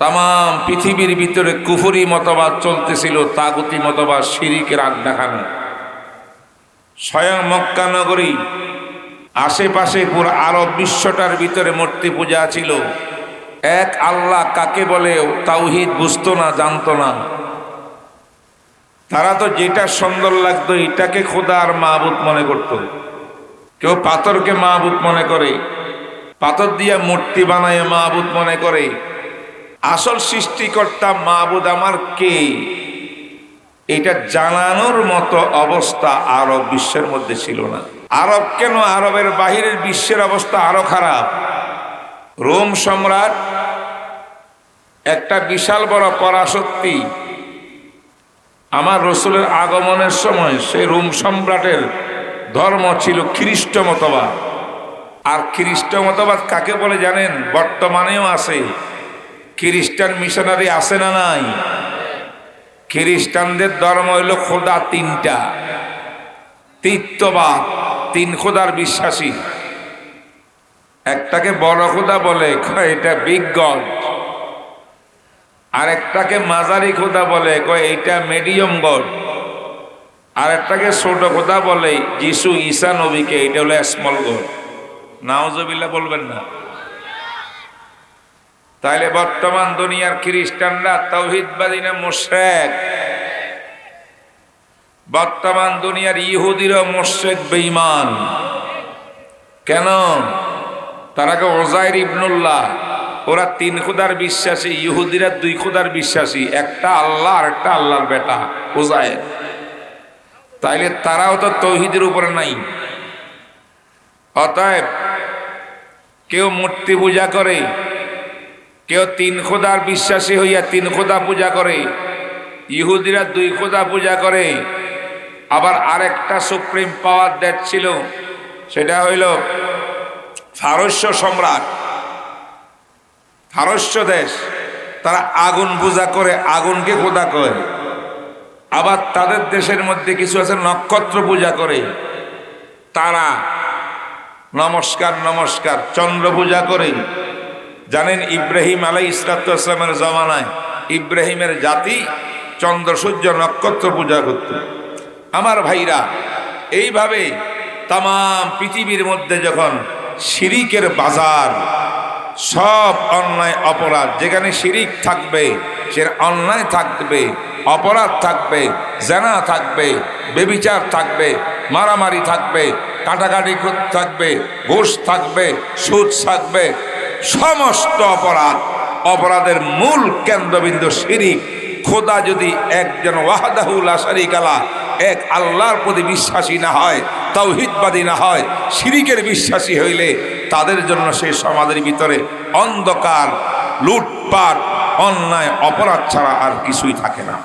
তাম পৃথিবীর ভিতরে কুফরি মতবাদ চলতেছিল, তাগুতি মতবাদ, শিরিকের আড্ডাখানা। স্বয়ং মক্কা নগরী আশেপাশে পুরো আরব বিশ্বটার ভিতরে মূর্তি পূজা ছিল। এক আল্লাহ কাকে বলে তাওহীদ বুঝতো না, জানতো না। তারা তো যেটা সুন্দর লাগতো এটাকে খোদা আর মাহবুদ মনে করত। কেউ পাথরকে মাহবুদ মনে করে, পাথর দিয়া মূর্তি বানায় মাহবুদ মনে করে। আসল সৃষ্টিকর্তা মাহবুদ আমার কে, এটা জানানোর মতো অবস্থা আরব বিশ্বের মধ্যে ছিল না। আরব কেন, আরবের বাহিরের বিশ্বের অবস্থা আরো খারাপ। রোম সম্রাট একটা বিশাল বড় পরাশক্তি। আমার রসুলের আগমনের সময় সেই রোম সম্রাটের ধর্ম ছিল খ্রিস্ট মতবাদ। আর খ্রিস্ট মতবাদ কাকে বলে জানেন? বর্তমানেও আছে। খ্রিস্টান মিশনারি আছে না নাই? খ্রিস্টানদের ধর্ম হইল খোদা তিনটা, তৃতীয়বাদ, তিন খোদার বিশ্বাসী। একটাকে বড় খোদা বলে, এটা বিগ গড। আর একটাকে মাঝারি খোদা বলে, কয় এইটা মিডিয়াম গড। আর একটাকে ছোট খোদা বলে যিশু ঈসা নবীকে, এটা হলো স্মল গড। নাউজুবিল্লাহ বলবেন না? তাইলে বর্তমান দুনিয়ার খ্রিস্টানরা তাওহীদবাদী না মুশরিক? বর্তমান দুনিয়ার ইহুদিরা মুশরিক, বেঈমান। কেন? তারাকে ওজাইর ইবনুল্লাহ, ওরা তিন খোদার বিশ্বাসী। ইহুদিরা দুই খোদার বিশ্বাসী, একটা আল্লাহ আর একটা আল্লাহর বেটা ওজাইর। তাইলে তারাও তো তাওহীদের উপরে নাই। অতএব কেউ মূর্তি পূজা করে, কেউ তিন খোদার বিশ্বাসী হইয়া তিন খোদা পূজা করে। ইহুদিরা দুই খোদা পূজা করে। আবার আরেকটা সুপ্রিম পাওয়ার দ্যাট ছিল, সেটা হইল ফারস্য সম্রাট, ফারস্য দেশ। তারা আগুন পূজা করে, আগুনকে খোদা কয়। আবার তাদের দেশের মধ্যে কিছু আছে নক্ষত্র পূজা করে, তারা নমস্কার নমস্কার। চন্দ্র পূজা করে। জানেন ইব্রাহিম আলাইহিস সালামের জমানায় ইব্রাহিমের জাতি চন্দ্র সূর্য নক্ষত্র পূজা করত। আমার ভাইরা, এইভাবে তাম পৃথিবীর মধ্যে যখন শিরিকের বাজার, সব অন্যায় অপরাধ, যেখানে শিরিক থাকবে সে অন্যায় থাকবে, অপরাধ থাকবে, জেনা থাকবে, বেবিচার থাকবে, মারামারি থাকবে, কাটাকাটি থাকবে, ঘুষ থাকবে, সুদ থাকবে, সমস্ত অপরাধ, অপরাধের মূল কেন্দ্রবিন্দু শিরিক। খোদা যদি একজন ওয়াহদাহু লা শারীকা লাহ, এক আল্লাহর প্রতি বিশ্বাসী না হয়, তাওহীদবাদী না হয়, শিরিকের বিশ্বাসী হইলে তাদের জন্য সেই সমাজের ভিতরে অন্ধকার, লুটপাট, অন্যায়, অপরাধ ছাড়া আর কিছুই থাকে না।